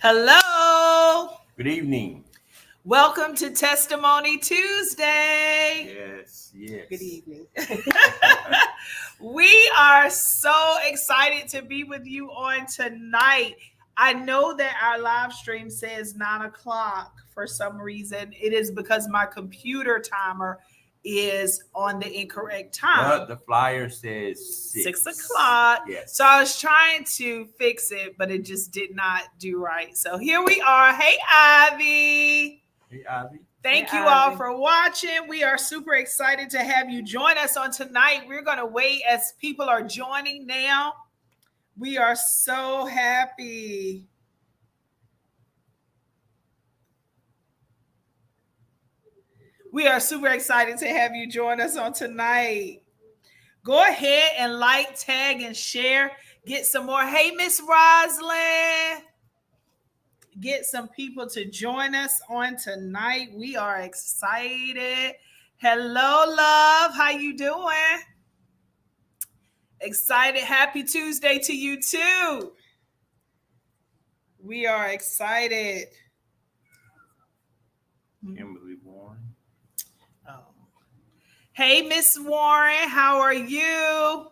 Hello. Good evening. Welcome to Testimony Tuesday. Yes. Good evening. We are so excited to be with you on tonight. I know that our live stream says 9 o'clock for some reason. It is because my computer timer is on the incorrect time. But the flyer says 6 o'clock. Yes. So I was trying to fix it, but it just did not do right. So here we are. Hey, Ivy. Hey, Ivy. Thank Hey, you all Ivy. for watching. We are super excited to have you join us on tonight. We're going to wait as people are joining now. We are so happy. We are super excited to have you join us on tonight. Go ahead and like, tag, and share. Get some more. Hey, Miss Roslyn. Get some people to join us on tonight. We are excited. Hello, love. How you doing? Excited. Happy Tuesday to you too. We are excited. Kimberly Warren. Oh. Hey, Miss Warren. How are you?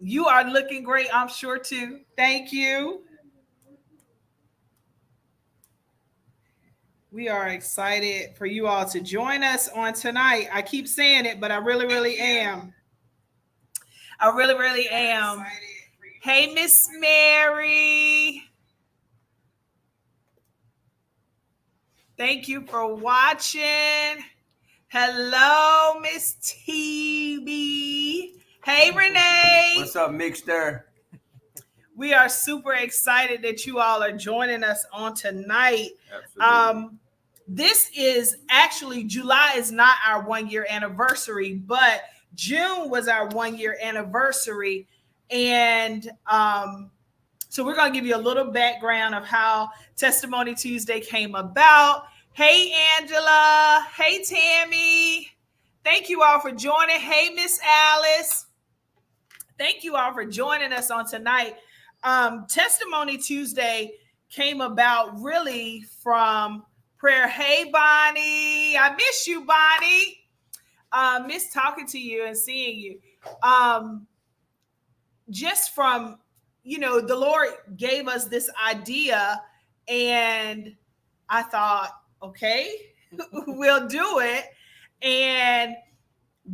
You are looking great, I'm sure too. Thank you. We are excited for you all to join us on tonight. I keep saying it, but I really am. I really am. Hey, Miss Mary. Thank you for watching. Hello, Miss TB. Hey, Renee. What's up, Mixter? We are super excited that you all are joining us on tonight. Absolutely. This is actually, July is not our 1 year anniversary, but June was our 1 year anniversary. And so we're going to give you a little background of how Testimony Tuesday came about. Hey, Angela. Hey, Tammy. Thank you all for joining. Hey, Miss Alice. Thank you all for joining us on tonight. Testimony Tuesday came about really from prayer. Hey, Bonnie. I miss you, Bonnie. Miss talking to you and seeing you. Just from, the Lord gave us this idea, and I thought, okay, we'll do it. And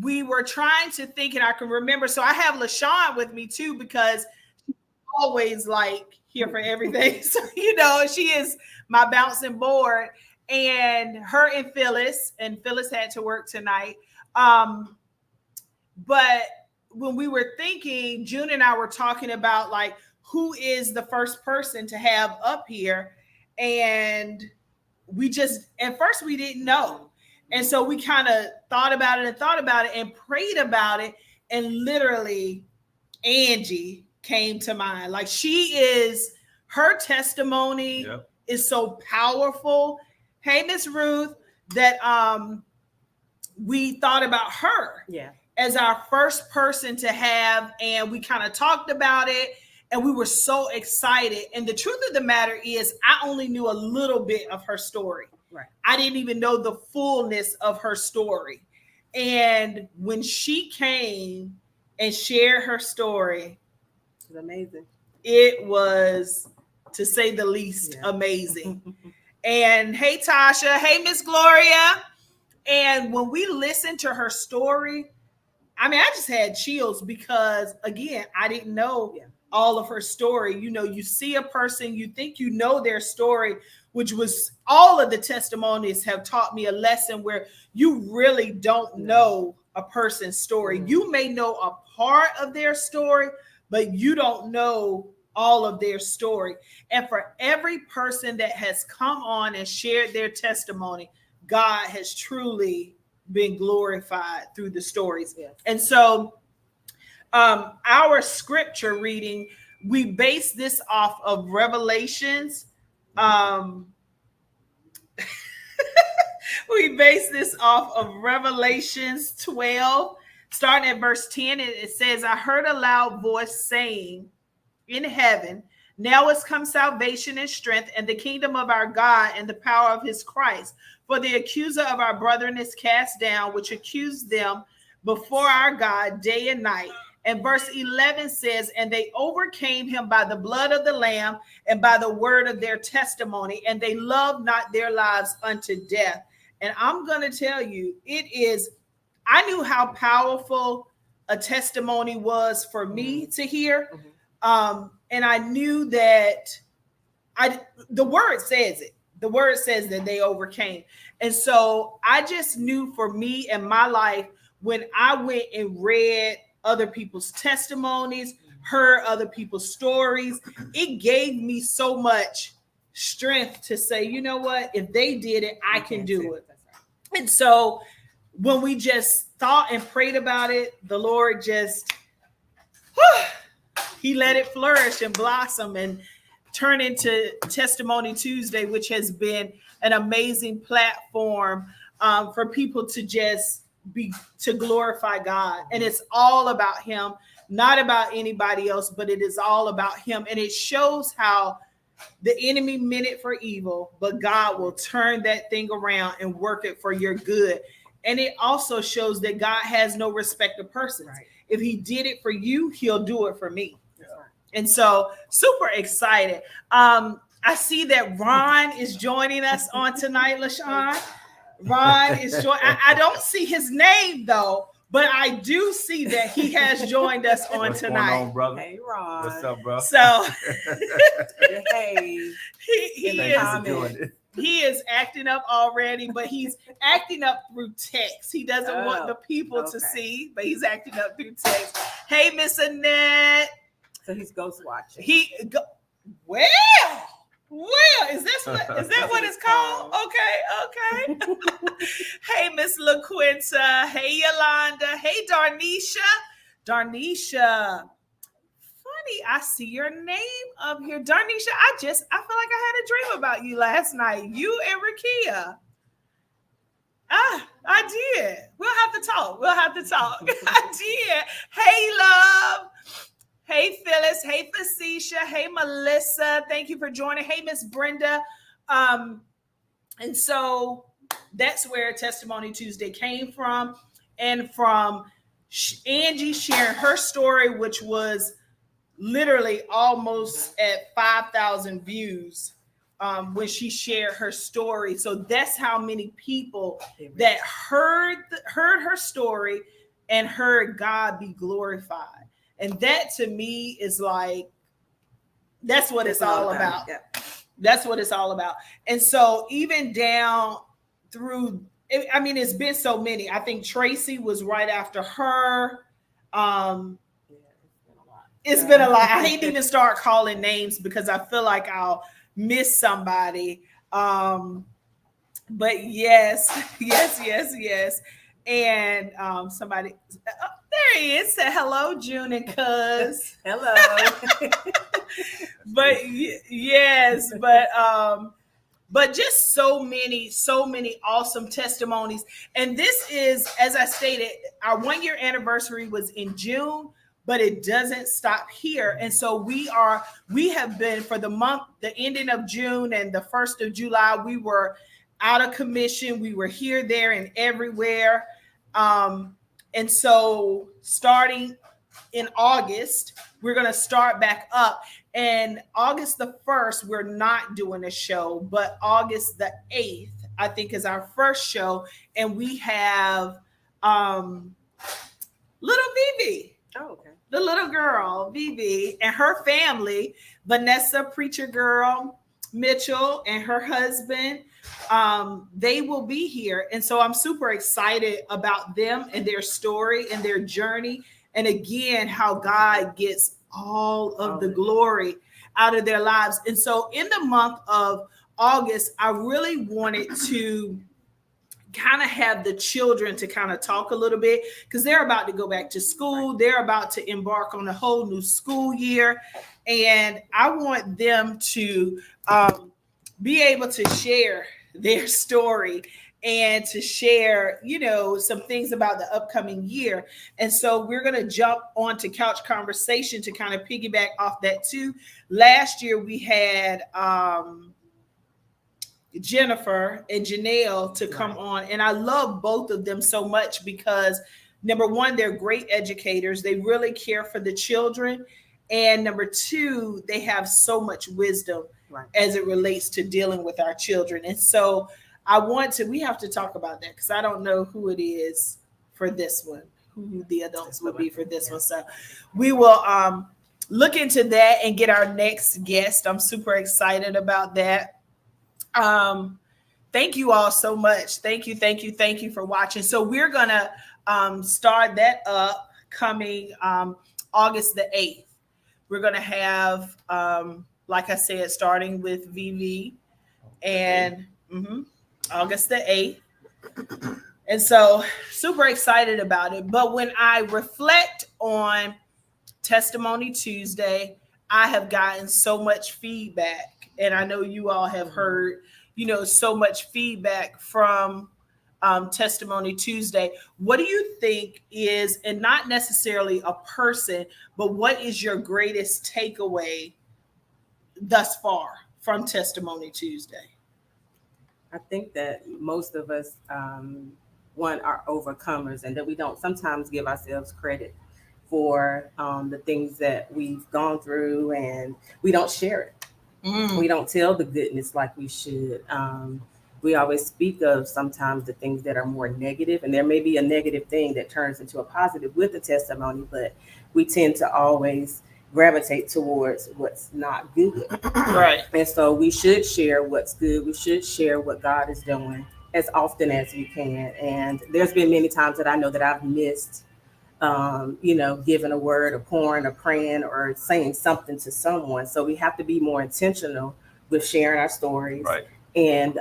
we were trying to think, and I can remember. So I have LaShawn with me too, because she's always like here for everything. So, she is my bouncing board. And her and Phyllis had to work tonight. But when we were thinking, June and I were talking about like, who is the first person to have up here? And at first we didn't know. And so we kind of thought about it and prayed about it. And literally Angie came to mind. Like, her testimony is so powerful. Hey, Miss Ruth, that we thought about her as our first person to have. And we kind of talked about it, and we were so excited. And the truth of the matter is, I only knew a little bit of her story. Right. I didn't even know the fullness of her story. And when she came and shared her story, It's amazing. it was, to say the least, amazing. And hey, Tasha. Hey, Miss Gloria. And when we listened to her story, I just had chills because, again, I didn't know all of her story. You see a person, you think you know their story, which was all of the testimonies have taught me a lesson where you really don't know a person's story. You may know a part of their story, but you don't know all of their story. And for every person that has come on and shared their testimony, God has truly been glorified through the stories. And so our scripture reading, we base this off of Revelations. We base this off of Revelations 12, starting at verse 10. It says, I heard a loud voice saying in heaven, Now has come salvation and strength and the kingdom of our God and the power of his Christ. For the accuser of our brethren is cast down, which accused them before our God day and night. And verse 11 says, and they overcame him by the blood of the Lamb and by the word of their testimony, and they loved not their lives unto death. And I'm going to tell you, I knew how powerful a testimony was for me to hear. And I knew that the word says it. The word says that they overcame. And so I just knew for me and my life, when I went and read other people's testimonies, heard other people's stories, it gave me so much strength to say, you know what, if they did it, I can do it. And so when we just thought and prayed about it, the Lord just, he let it flourish and blossom and turn into Testimony Tuesday, which has been an amazing platform for people to just to glorify God. And it's all about him, not about anybody else, but it is all about him. And it shows how the enemy meant it for evil, but God will turn that thing around and work it for your good. And it also shows that God has no respect of persons. Right. If he did it for you, he'll do it for me. Yeah. And so super excited. I see that Ron is joining us on tonight, LaShawn. Ron is joining. I don't see his name though, but I do see that he has joined us on What's tonight. Going on, brother? Hey, Ron. What's up, bro? So hey, he is acting up already, but he's acting up through text. He doesn't want the people to see, but he's acting up through text. Hey, Miss Annette. So he's ghost watching. Well, is that what it's called? Okay. Hey, Miss LaQuinta. Hey, Yolanda. Hey, Darnisha. Funny, I see your name up here. Darnisha, I feel like I had a dream about you last night. You and Rakia. I did. We'll have to talk. I did. Hey, love. Hey, Phyllis. Hey, Facetious. Hey, Melissa. Thank you for joining. Hey, Miss Brenda. And so that's where Testimony Tuesday came from. And from Angie sharing her story, which was literally almost at 5,000 views when she shared her story. So that's how many people that heard her story and heard God be glorified. And that to me is like, that's what it's all about. Yeah. That's what it's all about. And so even down through, it's been so many. I think Tracy was right after her. It's been a lot. I hate to even start calling names because I feel like I'll miss somebody. But yes. And somebody, there he is. Said hello, June and Cuz. Hello. But just so many awesome testimonies. And this is, as I stated, our 1 year anniversary was in June, but it doesn't stop here. And so we have been for the month, the ending of June and the 1st of July, we were out of commission. We were here, there, and everywhere. And so starting in August, we're going to start back up. And August the 1st, we're not doing a show, but August the 8th, I think, is our first show. And we have little Vivi. Oh, okay. The little girl, Vivi, and her family, Vanessa, Preacher Girl, Mitchell, and her husband. They will be here. And so I'm super excited about them and their story and their journey. And again, how God gets all of the glory out of their lives. And so in the month of August, I really wanted to kind of have the children to kind of talk a little bit because they're about to go back to school. They're about to embark on a whole new school year. And I want them to be able to share their story and to share, some things about the upcoming year. And so we're going to jump onto Couch Conversation to kind of piggyback off that too. Last year we had Jennifer and Janelle to come on, and I love both of them so much because number one, they're great educators. They really care for the children. And number two, they have so much wisdom as it relates to dealing with our children. And so we have to talk about that because I don't know who it is for this one, who the adults will be for this one. So we will look into that and get our next guest. I'm super excited about that. Thank you all so much. Thank you for watching. So we're going to start that up coming August the 8th. We're going to have, like I said, starting with VV and August the 8th. And so super excited about it. But when I reflect on Testimony Tuesday, I have gotten so much feedback. And I know you all have heard, so much feedback from Testimony Tuesday. What do you think is, and not necessarily a person, but what is your greatest takeaway thus far from Testimony Tuesday? I think that most of us, are overcomers, and that we don't sometimes give ourselves credit for the things that we've gone through, and we don't share it. We don't tell the goodness like we should. We always speak of sometimes the things that are more negative, and there may be a negative thing that turns into a positive with the testimony, but we tend to always gravitate towards what's not good. Right. And so we should share what's good. We should share what God is doing as often as we can. And there's been many times that I know that I've missed, giving a word or pouring or praying or saying something to someone. So we have to be more intentional with sharing our stories. Right. And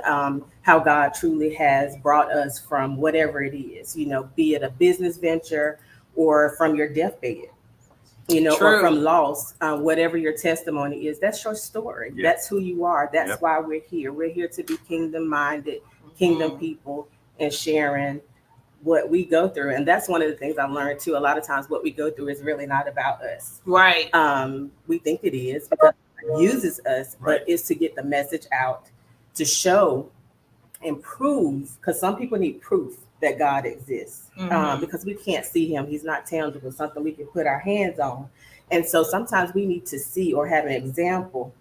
how God truly has brought us from whatever it is, be it a business venture or from your deathbed, or from loss, whatever your testimony is, that's your story. Yep. That's who you are. That's Yep. why we're here. We're here to be kingdom-minded, kingdom people, and sharing what we go through. And that's one of the things I learned too. A lot of times what we go through is really not about us. Right. We think it is because God uses us, Right. but it's to get the message out, to show and prove, because some people need proof that God exists, because we can't see him. He's not tangible, something we can put our hands on. And so sometimes we need to see or have an example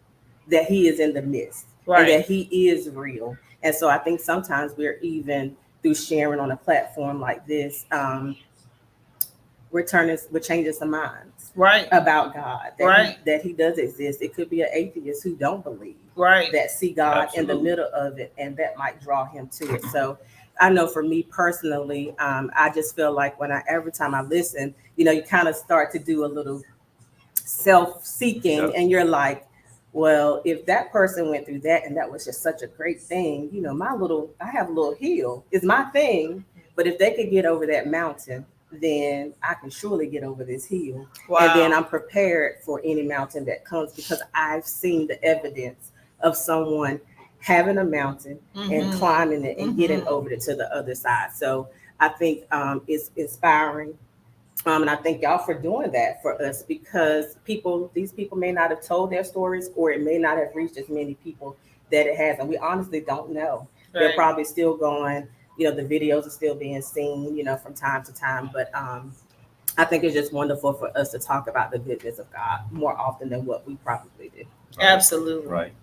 that he is in the midst, Right. and that he is real. And so I think sometimes we're even through sharing on a platform like this, we're changing some minds Right. about God, that, Right. that he does exist. It could be an atheist who don't believe, Right. that see God Absolutely. in the middle of it, and that might draw him to it. So I know for me personally, I just feel like every time I listen, you kind of start to do a little self-seeking, Yep. and you're like, well, if that person went through that and that was just such a great thing, I have a little hill is my thing, but if they could get over that mountain, then I can surely get over this hill. Wow. And then I'm prepared for any mountain that comes, because I've seen the evidence of someone having a mountain and climbing it and getting over it to the other side. So I think it's inspiring. And I thank y'all for doing that for us, because these people may not have told their stories, or it may not have reached as many people that it has. And we honestly don't know. Right. They're probably still going, the videos are still being seen, from time to time. But I think it's just wonderful for us to talk about the goodness of God more often than what we probably do. Absolutely. Right.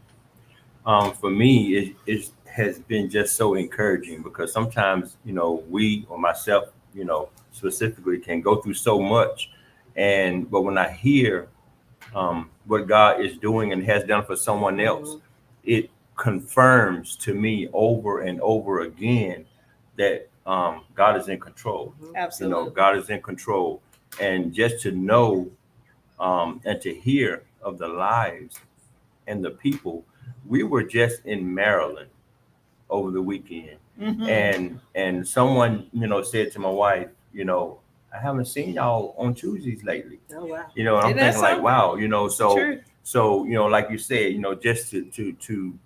For me, it has been just so encouraging, because sometimes, we or myself, specifically can go through so much. But when I hear what God is doing and has done for someone else, it confirms to me over and over again that God is in control. Absolutely. God is in control. And just to know and to hear of the lives and the people. We were just in Maryland over the weekend, and someone, said to my wife, I haven't seen y'all on Tuesdays lately. Oh, wow. And I'm Isn't that thinking like, something? wow, True. so like you said, just to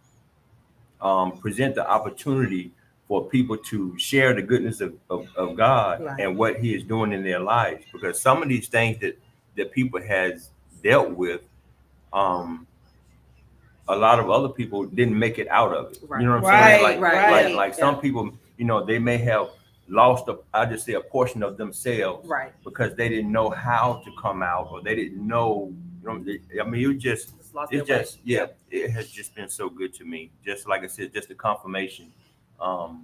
present the opportunity for people to share the goodness of God Right. and what He is doing in their lives. Because some of these things that people has dealt with, a lot of other people didn't make it out of it. Right. You know what I'm saying? Right, Like, right. like some people, they may have lost I just say a portion of themselves, Right. because they didn't know how to come out, or they didn't know. I mean, it has just been so good to me. Just like I said, just a confirmation of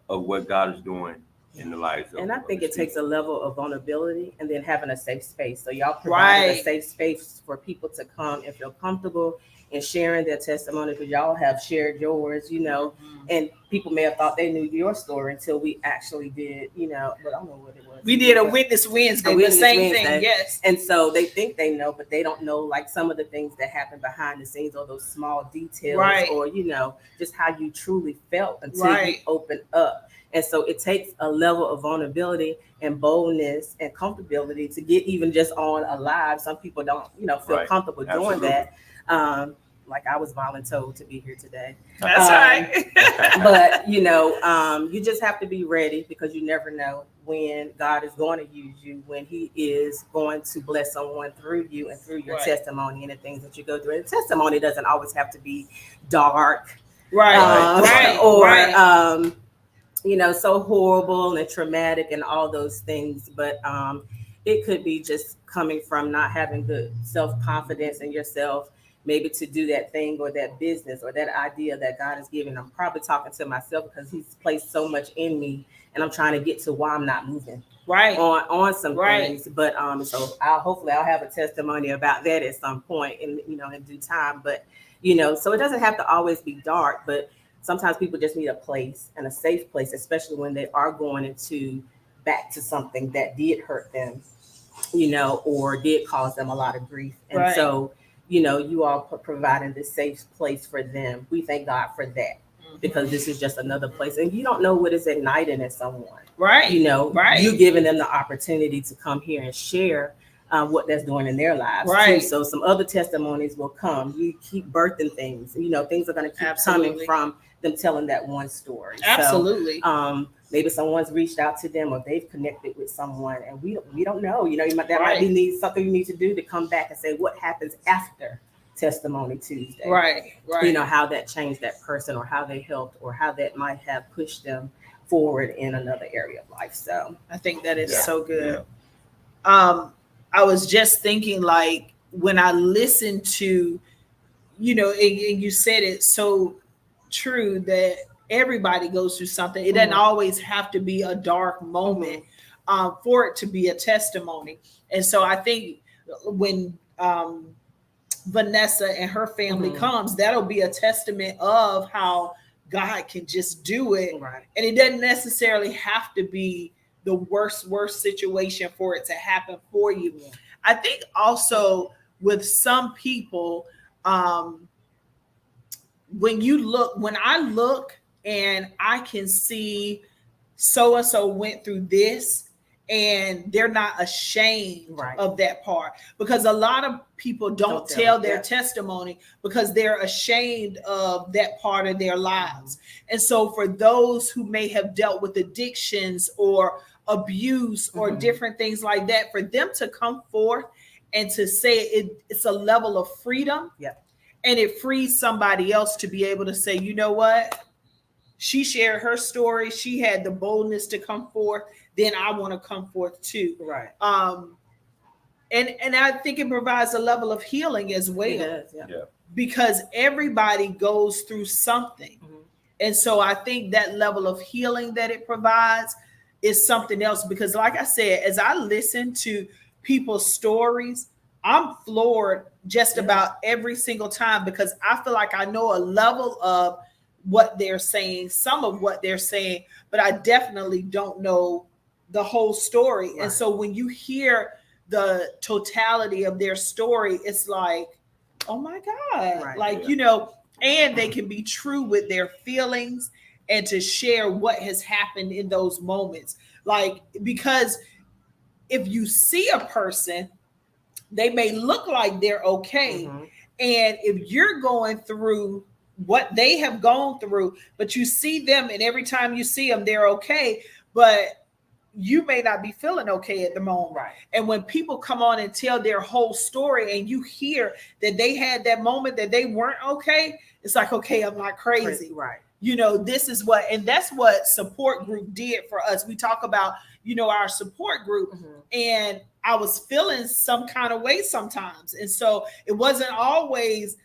what God is doing in the lives of. And I think it takes a level of vulnerability and then having a safe space. So y'all Right. provided a safe space for people to come and feel comfortable in sharing their testimony, because y'all have shared yours, and people may have thought they knew your story until we actually did, but I don't know what it was. We did a Witness Wednesday, the same thing, yes. And so they think they know, but they don't know like some of the things that happen behind the scenes, or those small details, Right. or, just how you truly felt until you open up. And so it takes a level of vulnerability and boldness and comfortability to get even just on a live. Some people don't, feel Right. comfortable doing Absolutely. that. Like I was voluntold to be here today. That's right. But, you just have to be ready, because you never know when God is going to use you, when He is going to bless someone through you and through your Right. testimony and the things that you go through. And testimony doesn't always have to be dark, Right. or so horrible and traumatic and all those things. But it could be just coming from not having good self-confidence in yourself, maybe to do that thing or that business or that idea that God has given. I'm probably talking to myself, because He's placed so much in me, and I'm trying to get to why I'm not moving Right. on some Right. things. But so hopefully I'll have a testimony about that at some point in due time. But so it doesn't have to always be dark, but sometimes people just need a place, and a safe place, especially when they are going back to something that did hurt them, or did cause them a lot of grief. And Right. so, you all providing this safe place for them. We thank God for that, because this is just another place, and you don't know what is igniting in someone. Right. Right. You giving them the opportunity to come here and share what that's doing in their lives. Right. Too. So some other testimonies will come. You keep birthing things. Things are going to keep Absolutely. coming from them telling that one story. Absolutely. So, maybe someone's reached out to them, or they've connected with someone, and we don't know. That Right. might be something you need to do to come back and say what happens after Testimony Tuesday. Right. Right. How that changed that person, or how they helped, or how that might have pushed them forward in another area of life. So I think that is Yeah. so good. I was just thinking, like, when I listened to, and you said it so true, that everybody goes through something. It doesn't always have to be a dark moment for it to be a testimony. And so I think when Vanessa and her family comes, that'll be a testament of how God can just do it. Right. And it doesn't necessarily have to be the worst situation for it to happen for you. Yeah. I think also with some people, when I look and I can see so-and-so went through this, and they're not ashamed of that part, because a lot of people don't tell their testimony because they're ashamed of that part of their lives. And so for those who may have dealt with addictions or abuse or different things like that, for them to come forth and to say it's a level of freedom, and it frees somebody else to be able to say, you know what? She shared her story. She had the boldness to come forth. Then I want to come forth too. Right. And I think it provides a level of healing as well. It does, Because everybody goes through something. And so I think that level of healing that it provides is something else. Because like I said, as I listen to people's stories, I'm floored just about every single time, because I feel like I know a level of what they're saying, some of what they're saying, but I definitely don't know the whole story. Right. And so when you hear the totality of their story, it's like, oh my God, and they can be true with their feelings and to share what has happened in those moments. Like, because if you see a person, they may look like they're okay. And if you're going through what they have gone through, but you see them, and every time you see them, they're okay, but you may not be feeling okay at the moment. Right. And when people come on and tell their whole story and you hear that they had that moment that they weren't okay, it's like, okay, I'm not crazy. Right. You know, this is what, and that's what support group did for us. We talk about, you know, our support group, and I was feeling some kind of way sometimes. And so it wasn't always,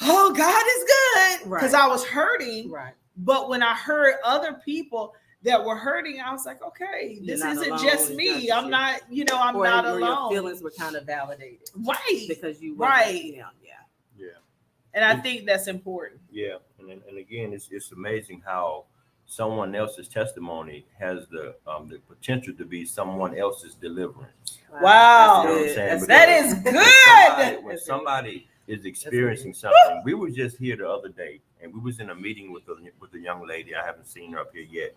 oh, God is good, because I was hurting. Right. But when I heard other people that were hurting, I was like, okay, this isn't alone. just me. I'm not, you know, I'm not alone. Your feelings were kind of validated. Right. Because you were right. You know, Yeah. And I think that's important. Yeah. And again, it's amazing how someone else's testimony has the potential to be someone else's deliverance. Wow. You know what I'm saying? That is good. When somebody is experiencing something, we were just here the other day, and we was in a meeting with a young lady. I haven't seen her up here yet,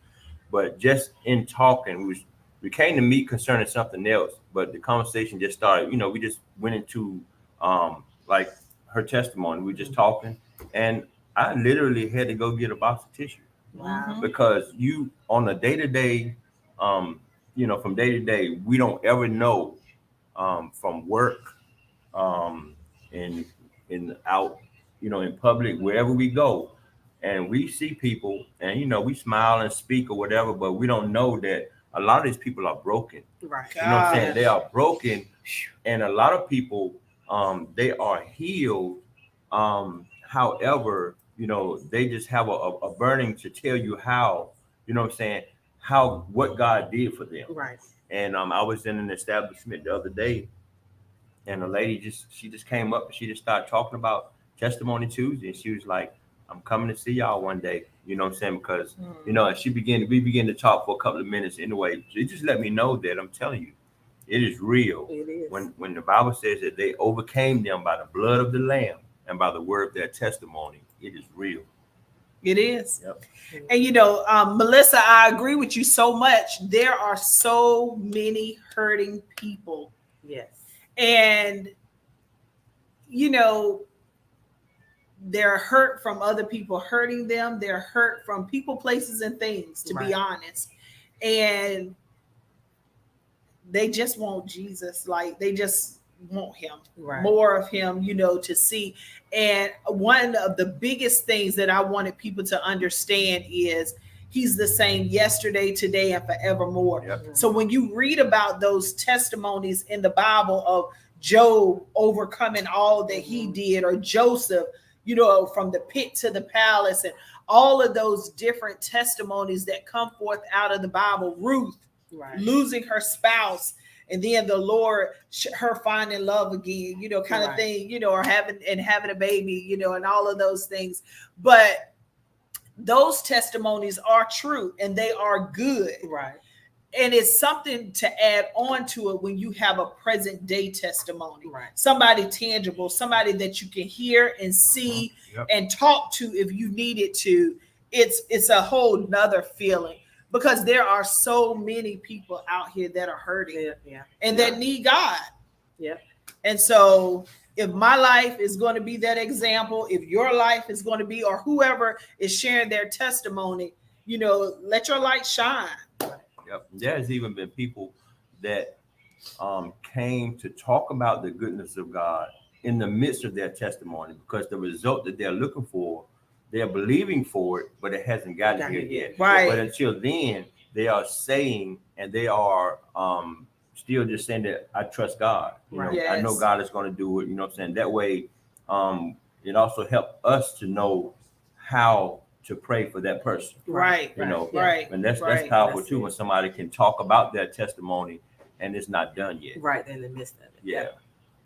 but just in talking, we came to meet concerning something else, but the conversation just started. You know, we just went into like her testimony. We just talking, and I literally had to go get a box of tissue. Wow. Because you on a day-to-day, you know, from day to day, we don't ever know from work, in out, you know, in public, wherever we go, and we see people, and you know, we smile and speak or whatever, but we don't know that a lot of these people are broken. Right. You know what I'm saying? They are broken, and a lot of people, they are healed. However, you know, they just have a burning to tell you how, you know what I'm saying, what God did for them. Right. And I was in an establishment the other day, and a lady just came up and she just started talking about Testimony Tuesday, and she was like, I'm coming to see y'all one day, you know what I'm saying? Because, you know, and we began to talk for a couple of minutes anyway. It just let me know that I'm telling you, it is real. It is. When the Bible says that they overcame them by the blood of the Lamb and by the word of their testimony, it is real. It is. Yep. And, you know, Melissa, I agree with you so much. There are so many hurting people. Yes. And, you know, they're hurt from other people hurting them. They're hurt from people, places, and things, to be honest. And they just want Jesus. Like, they just want him, more of him, you know, to see. And one of the biggest things that I wanted people to understand is he's the same yesterday, today, and forevermore. Yep. So when you read about those testimonies in the Bible of Job overcoming all that he did, or Joseph, you know, from the pit to the palace, and all of those different testimonies that come forth out of the Bible, Ruth losing her spouse, and then the Lord, her finding love again, you know, kind of thing, you know, or having a baby, you know, and all of those things. But those testimonies are true and they are good. Right. And it's something to add on to it when you have a present day testimony. Right. Somebody tangible, somebody that you can hear and see and talk to if you needed to. It's a whole nother feeling. Because there are so many people out here that are hurting and that need God. Yeah. And so if my life is going to be that example, if your life is going to be, or whoever is sharing their testimony, you know, let your light shine. Yep. There's even been people that came to talk about the goodness of God in the midst of their testimony, because the result that they're looking for, they're believing for it, but it hasn't gotten here yet. Right. But until then, they are saying, and they are still just saying that I trust God. You know, I know God is going to do it. You know what I'm saying? That way, it also helped us to know how to pray for that person. Right. You know, and that's powerful too, when somebody can talk about their testimony and it's not done yet. Right in the midst of it. Yeah.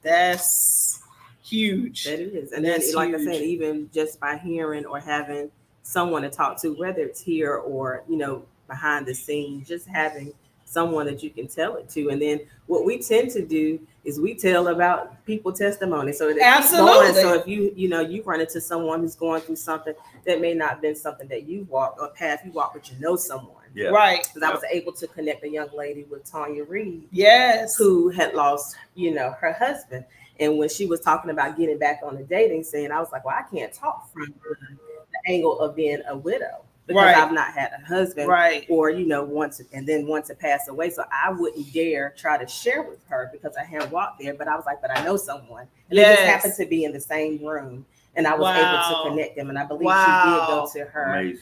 That's huge. That is. And then, like huge. I said, even just by hearing or having someone to talk to, whether it's here or, you know, behind the scenes, just having someone that you can tell it to. And then what we tend to do is we tell about people's testimony. So absolutely. So if you run into someone who's going through something that may not have been something that you walked or path you walked, but you know someone. Yeah. Right. Because I was able to connect a young lady with Tanya Reed. Yes. Who had lost, you know, her husband. And when she was talking about getting back on the dating scene, I was like, well, I can't talk from the angle of being a widow because Right. I've not had a husband, Right. or want to pass away. So I wouldn't dare try to share with her because I hadn't walked there. But I was like, but I know someone, and they just happened to be in the same room, and I was able to connect them. And I believe she did go to her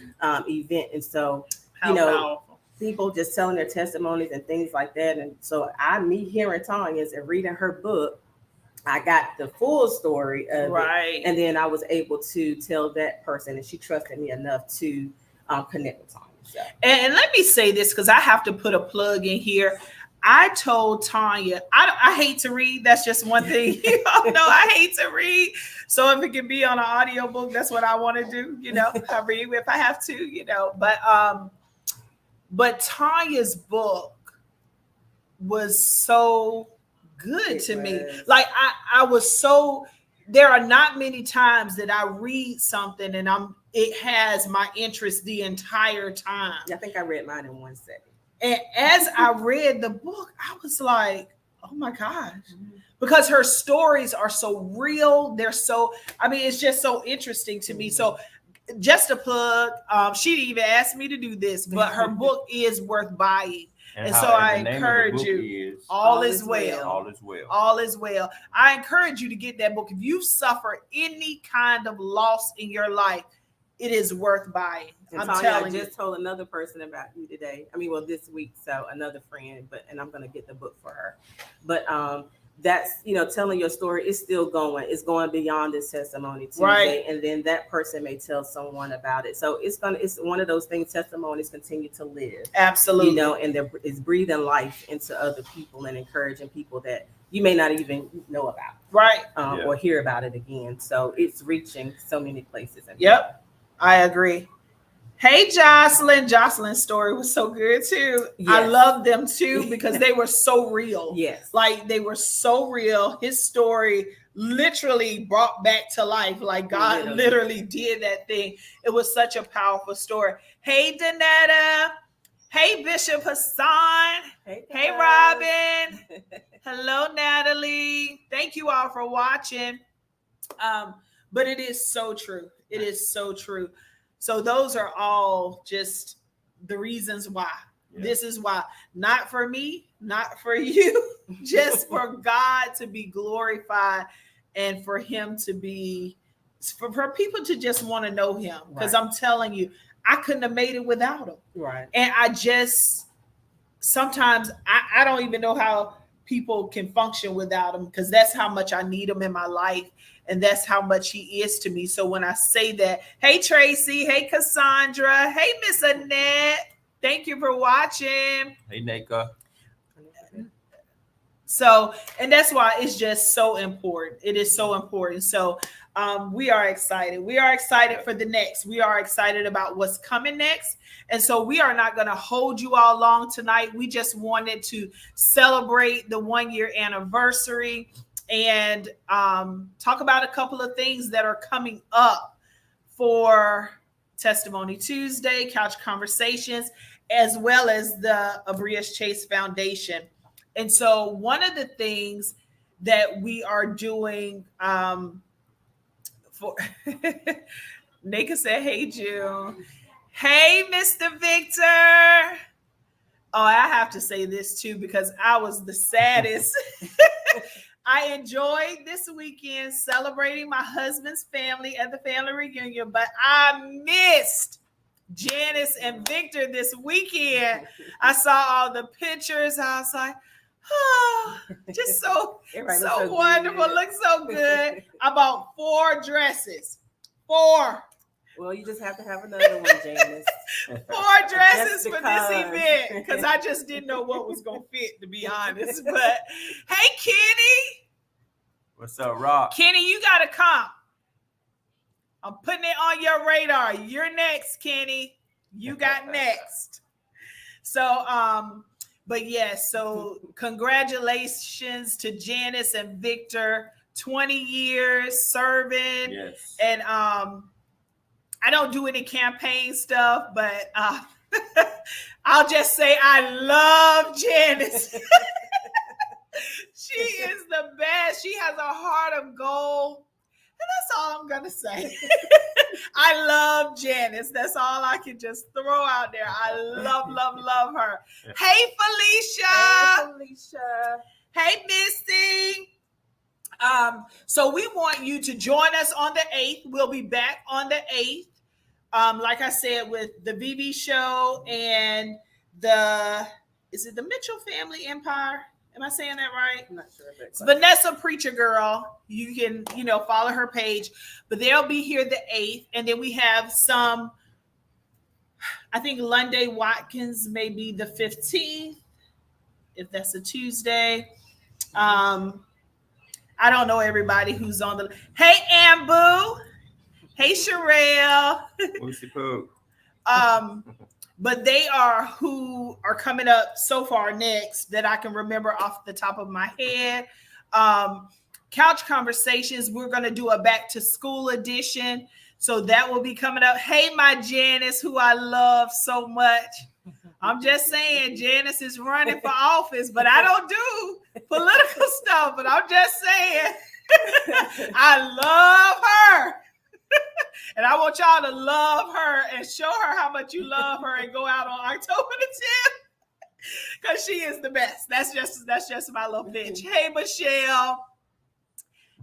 event, and so Powerful. people just telling their testimonies and things like that. And so me hearing Tanya's and reading her book, I got the full story of it, and then I was able to tell that person, and she trusted me enough to connect with Tanya. So. And let me say this because I have to put a plug in here. I told Tanya, I hate to read. That's just one thing. You all know I hate to read. So if it can be on an audiobook, that's what I want to do. I read if I have to, but Tanya's book was so good to me. Like I was so, there are not many times that I read something and it has my interest the entire time. I think I read mine in 1 second. And as I read the book, I was like, oh my gosh, because her stories are so real. They're so, it's just so interesting to me. So just a plug, she didn't even ask me to do this, but her book is worth buying. And so I encourage you, all is well. All is well. All is well. I encourage you to get that book. If you suffer any kind of loss in your life, it is worth buying. And I just told another person about you today. This week. So another friend, and I'm going to get the book for her. But that's, telling your story is still going. It's going beyond this testimony Tuesday. Right. And then that person may tell someone about it. So it's one of those things, testimonies continue to live. Absolutely. And it's breathing life into other people and encouraging people that you may not even know about. Right. Or hear about it again. So it's reaching so many places. Yep. I agree. Hey, Jocelyn. Jocelyn's story was so good too. Yes. I love them too because they were so real. Yes. Like they were so real. His story literally brought back to life. Like God literally did that thing. It was such a powerful story. Hey, Danetta. Hey, Bishop Hassan. Hey, Robin. Hello, Natalie. Thank you all for watching. But it is so true. It is so true. So those are all just the reasons why. Yeah. This is why. Not for me, not for you, just for God to be glorified and for him to be, for people to just want to know him. Because I'm telling you, I couldn't have made it without him. Right. And I just, sometimes I don't even know how people can function without him because that's how much I need him in my life. And that's how much he is to me. So when I say that, hey, Tracy, hey, Cassandra, hey, Miss Annette, thank you for watching. Hey, Naka. So, and that's why it's just so important. It is so important. So we are excited. We are excited for the next. We are excited about what's coming next. And so we are not going to hold you all long tonight. We just wanted to celebrate the 1-year anniversary and talk about a couple of things that are coming up for Testimony Tuesday, Couch Conversations, as well as the Abrias Chase Foundation. And so one of the things that we are doing for Nika said, hey, June. Hey, Mr. Victor. Oh, I have to say this too, because I was the saddest. I enjoyed this weekend celebrating my husband's family at the family reunion, but I missed Janice and Victor this weekend. I saw all the pictures. I was like, oh, just so wonderful. Good. Looks so good. I bought 4 dresses. 4. Well, you just have to have another one, Janice. 4 dresses for this event because I just didn't know what was going to fit, to be honest. But hey, Kenny. What's up, Rock? Kenny, you got to come. I'm putting it on your radar. You're next, Kenny. You got next. So, but yes, so congratulations to Janice and Victor. 20 years serving. Yes. And I don't do any campaign stuff, but I'll just say I love Janice. She is the best. She has a heart of gold. And that's all I'm going to say. I love Janice. That's all I can just throw out there. I love her. Hey, Felicia. Hey, Misty. So we want you to join us on the 8th. We'll be back on the 8th. Like I said, with the VV show and is it the Mitchell Family Empire? Am I saying that right? I'm not sure. It's Vanessa Preacher Girl. You can, follow her page. But they'll be here the 8th. And then we have some, I think Lunday Watkins may be the 15th, if that's a Tuesday. I don't know everybody who's on the. Hey, Ambu. Hey, Sherelle. But they are who are coming up so far next that I can remember off the top of my head. Couch Conversations, we're going to do a back to school edition. So that will be coming up. Hey, my Janice, who I love so much. I'm just saying, Janice is running for office, but I don't do political stuff. But I'm just saying, I love her. And I want y'all to love her and show her how much you love her and go out on October the 10th because she is the best. That's just my little bitch. Hey, Michelle.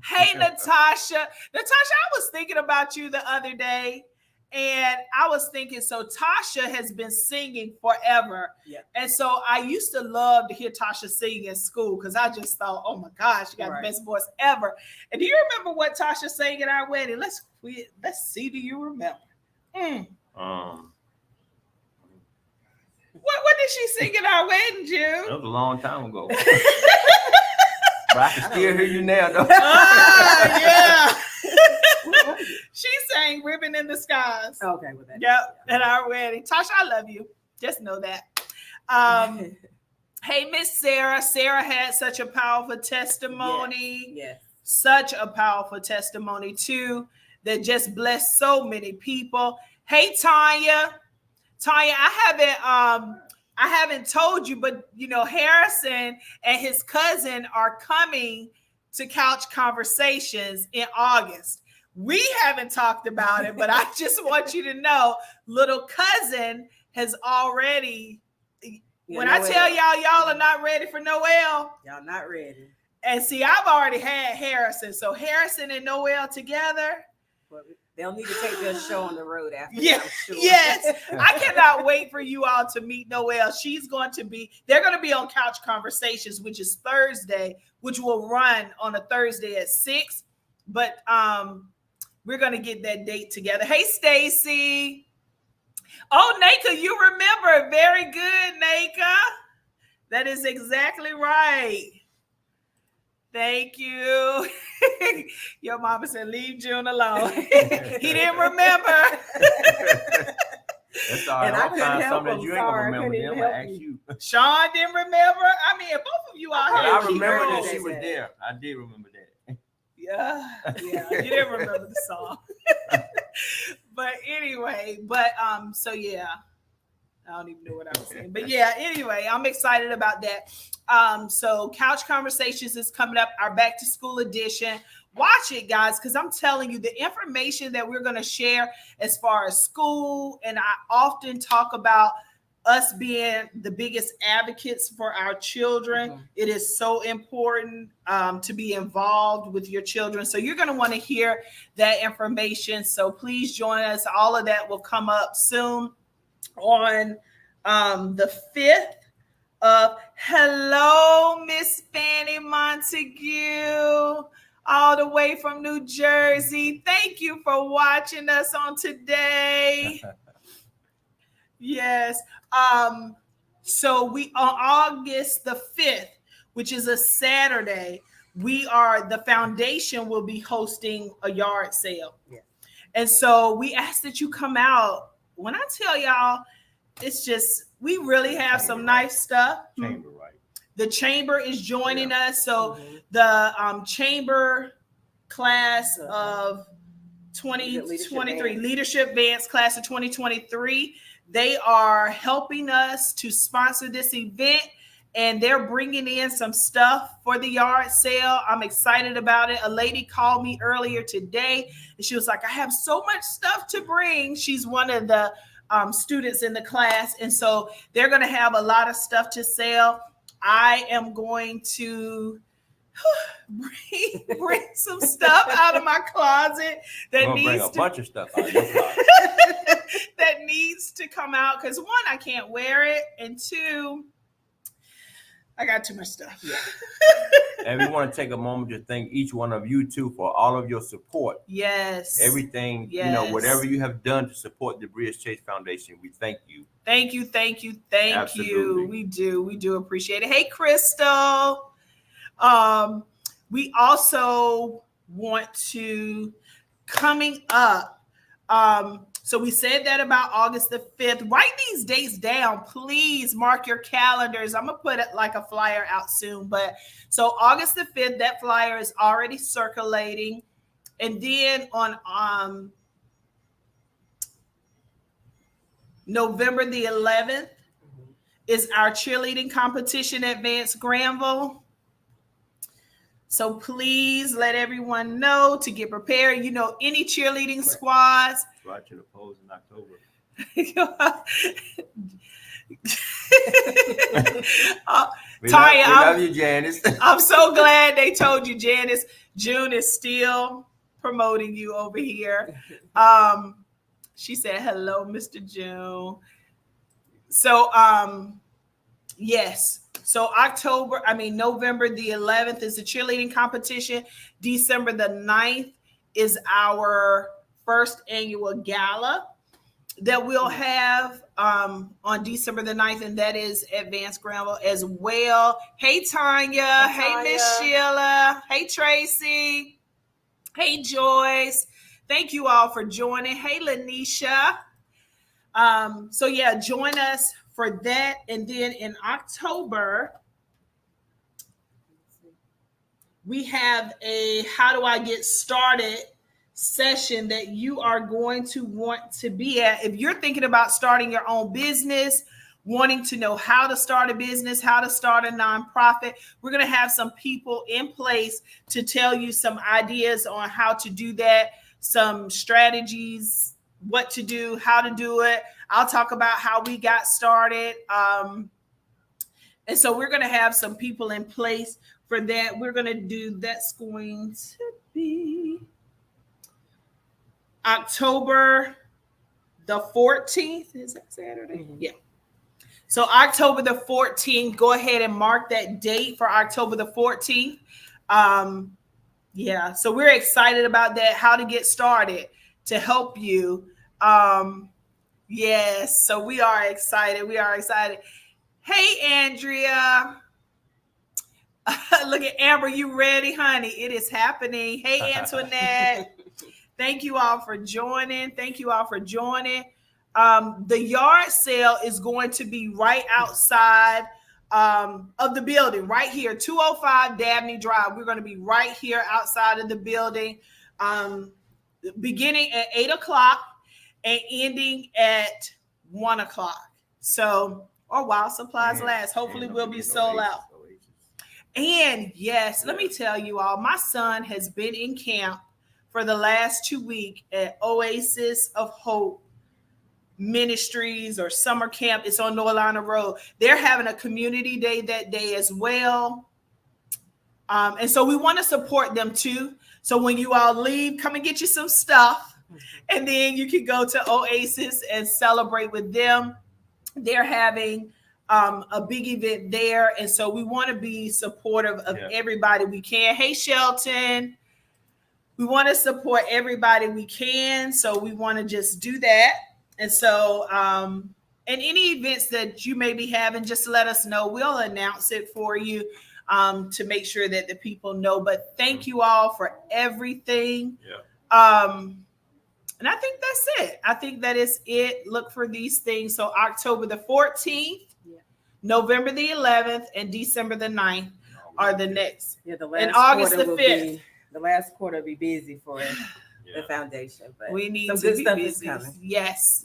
Hey, Natasha. Natasha, I was thinking about you the other day. And I was thinking, so Tasha has been singing forever. Yeah. And so I used to love to hear Tasha sing in school because I just thought, oh my gosh, she got the best voice ever. And do you remember what Tasha sang at our wedding? Let's see, do you remember? What did she sing at our wedding, June? That was a long time ago. But I can still hear you now, though. Yeah. She sang Ribbon in the Skies. Okay, with that. Yep, at our wedding. Tasha, I love you. Just know that. Hey, Miss Sarah. Sarah had such a powerful testimony. Yes. Such a powerful testimony, too, that just blessed so many people. Hey, Tanya. Tanya, I haven't told you, but, Harrison and his cousin are coming to Couch Conversations in August. We haven't talked about it, but I just want you to know, little cousin has already. When I tell y'all are not ready for Noel. Y'all not ready. And see, I've already had Harrison. So Harrison and Noel together. Well, they'll need to take their show on the road after. Yeah, sure. Yes. I cannot wait for you all to meet Noel. They're going to be on Couch Conversations, which is Thursday, which will run on a Thursday at 6. But we're going to get that date together. Hey, Stacy. Oh, Naka, you remember. Very good, Naka. That is exactly right. Thank you. Your mama said, leave June alone. He didn't remember. That's all right. I'll find something that you ain't going to remember. Then I'm going to ask you. Sean didn't remember. I mean, both of you out here. I remember that she was there. I did remember that. Yeah, you didn't remember the song. But anyway, so yeah, I don't even know what I was saying. But yeah, anyway, I'm excited about that. So Couch Conversations is coming up, our back to school edition. Watch it, guys, because I'm telling you, the information that we're going to share as far as school, and I often talk about us being the biggest advocates for our children. Mm-hmm. It is so important to be involved with your children. So you're going to want to hear that information. So please join us. All of that will come up soon on the 5th of Hello, Miss Fanny Montague, all the way from New Jersey. Thank you for watching us on today. Yes. So we on August the 5th, which is a Saturday, the foundation will be hosting a yard sale. Yeah. And so we ask that you come out. When I tell y'all, it's just, we really have some nice stuff. Chamber, right? The chamber is joining us. So the chamber class of 2023, Leadership Advanced class of 2023, they are helping us to sponsor this event. and they're bringing in some stuff for the yard sale. I'm excited about it. A lady called me earlier today and she was like, I have so much stuff to bring. She's one of the students in the class. And so they're going to have a lot of stuff to sell. I am going to bring some stuff out of my closet that needs bring a bunch of stuff out of your closet. that needs to come out, because one, I can't wear it, and two, I got too much stuff. Yeah. And we want to take a moment to thank each one of you too for all of your support. Yes. Everything, Yes. Whatever you have done to support the Bridge Chase Foundation, we thank you. Thank you. Absolutely. We do appreciate it. Hey, Crystal. We also want to, coming up, so we said that about August the 5th. Write these dates down, please. Mark your calendars. I'm gonna put it like a flyer out soon, but so August the 5th, that flyer is already circulating. And then on November the 11th is our cheerleading competition at Vance Granville. So please let everyone know to get prepared. Any cheerleading squads. Right to the polls in October. We love you, Janice. I'm so glad they told you, Janice. June is still promoting you over here. She said, hello, Mr. June. So, yes. So November the 11th is the cheerleading competition. December the 9th is our first annual gala that we'll have on December the 9th, and that is at Vance Granville as well. Hey, Tanya. Hey, Miss Sheila. Hey, Tracy. Hey, Joyce. Thank you all for joining. Hey, Lanisha. Join us for that. And then in October, we have a How Do I Get Started session that you are going to want to be at. If you're thinking about starting your own business, wanting to know how to start a business, how to start a nonprofit, we're going to have some people in place to tell you some ideas on how to do that, some strategies, what to do, how to do it. I'll talk about how we got started. And so we're going to have some people in place for that. We're going to do, that's going to be October the 14th. Is that Saturday? Mm-hmm. Yeah. So October the 14th, go ahead and mark that date for October the 14th. So we're excited about that, how to get started to help you. Yes, so we are excited. Hey, Andrea. Look at Amber, you ready, honey? It is happening. Hey, Antoinette. Thank you all for joining. The yard sale is going to be right outside of the building, right here, 205 Dabney Drive. We're going to be right here outside of the building, beginning at 8 o'clock and ending at 1 o'clock. So, or while supplies last, hopefully we'll be sold out. And yes, let me tell you all, my son has been in camp for the last 2 weeks at Oasis of Hope Ministries or summer camp. It's on Norlina Road. They're having a community day that day as well. And so we want to support them too. So when you all leave, come and get you some stuff. And then you can go to Oasis and celebrate with them. They're having a big event there. And so we want to be supportive of everybody we can. Hey, Shelton. We want to support everybody we can. So we want to just do that. And so, and any events that you may be having, just let us know. We'll announce it for you to make sure that the people know. But thank you all for everything. And I think that's it. I think that is it. Look for these things. So October the 14th, November the 11th, and December the 9th are the next. Yeah, the last and August the 5th. The last quarter will be busy for the foundation, but we need some to good be stuff busy. is coming. Yes.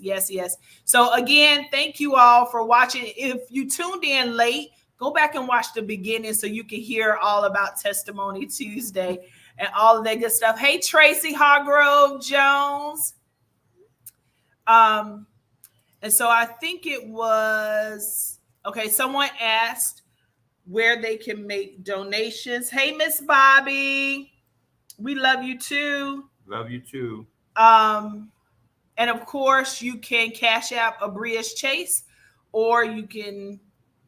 So again, thank you all for watching. If you tuned in late, go back and watch the beginning so you can hear all about Testimony Tuesday and all of that good stuff. Hey, Tracy Hargrove Jones. And so I think it was, okay, someone asked where they can make donations. Hey, Miss Bobby, we love you too. Love you too. And of course, you can Cash App Abrius Chase, or you can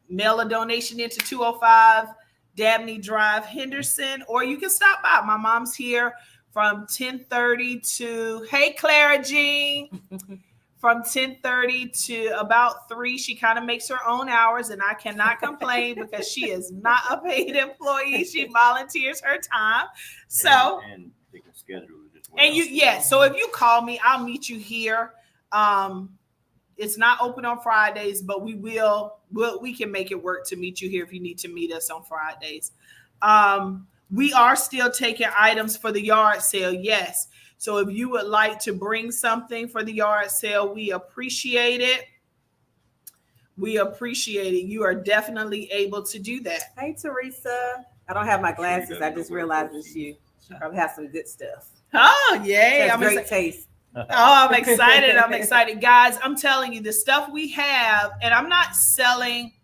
mail a donation into 205 Dabney Drive, Henderson, or you can stop by. My mom's here from 10:30 to, hey, Clara Jean, from 10:30 to about 3. She kind of makes her own hours, and I cannot complain because she is not a paid employee. She volunteers her time. So, and they can schedule it as well. and so if you call me, I'll meet you here. It's not open on Fridays, but we can make it work to meet you here if you need to meet us on Fridays. We are still taking items for the yard sale. Yes. So if you would like to bring something for the yard sale, we appreciate it. We appreciate it. You are definitely able to do that. Hey, Teresa. I don't have my glasses. I just realized it's you. She probably has some good stuff. Oh, yay. Has great taste. Oh, I'm excited. I'm excited. Guys, I'm telling you, the stuff we have, and I'm not selling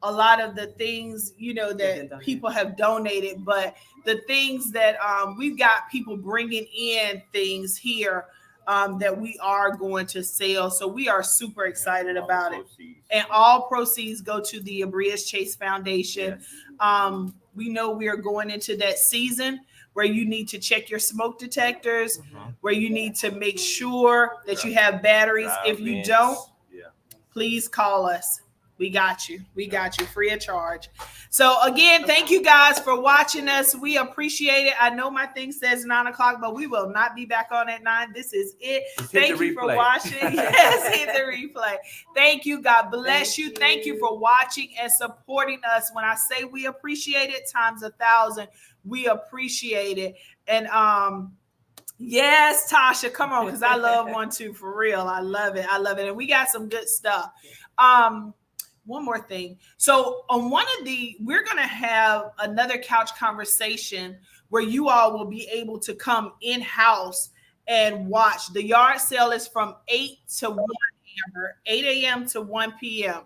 a lot of the things, that people have donated, but the things that we've got people bringing in things here that we are going to sell. So we are super excited about it. And all proceeds go to the Abrius Chase Foundation. Yes. We know we are going into that season where you need to check your smoke detectors, where you need to make sure that you have batteries. If you don't, please call us. We got you. We got you free of charge. So again, thank you guys for watching us. We appreciate it. I know my thing says 9:00, but we will not be back on at 9. This is it. Thank you for watching. Yes, hit the replay. Thank you. God bless you. Thank you for watching and supporting us. When I say we appreciate it times 1,000, we appreciate it. And yes, Tasha, come on, because I love one too, for real. I love it. I love it. And we got some good stuff. One more thing. So on we're going to have another couch conversation where you all will be able to come in-house and watch. The yard sale is from 8 to 1 8 a.m. to 1 p.m.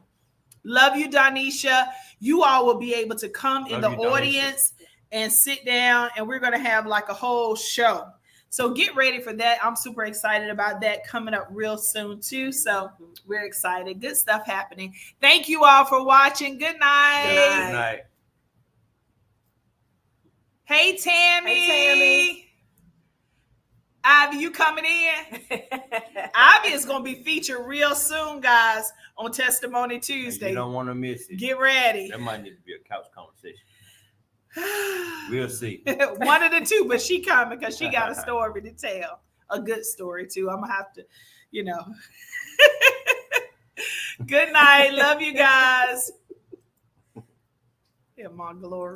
Love you, Donisha. You all will be able to come in the audience and sit down, and we're going to have like a whole show. So get ready for that. I'm super excited about that coming up real soon too. So we're excited. Good stuff happening. Thank you all for watching. Good night. Good night. Hey, Tammy. Hey, Tammy. Ivy, you coming in? Ivy is going to be featured real soon, guys, on Testimony Tuesday. You don't want to miss it. Get ready. That might need to be a couch conversation. We'll see. One of the two, but she coming because she got a story to tell. A good story too. I'm gonna have to, Good night. Love you guys. Yeah, my glory.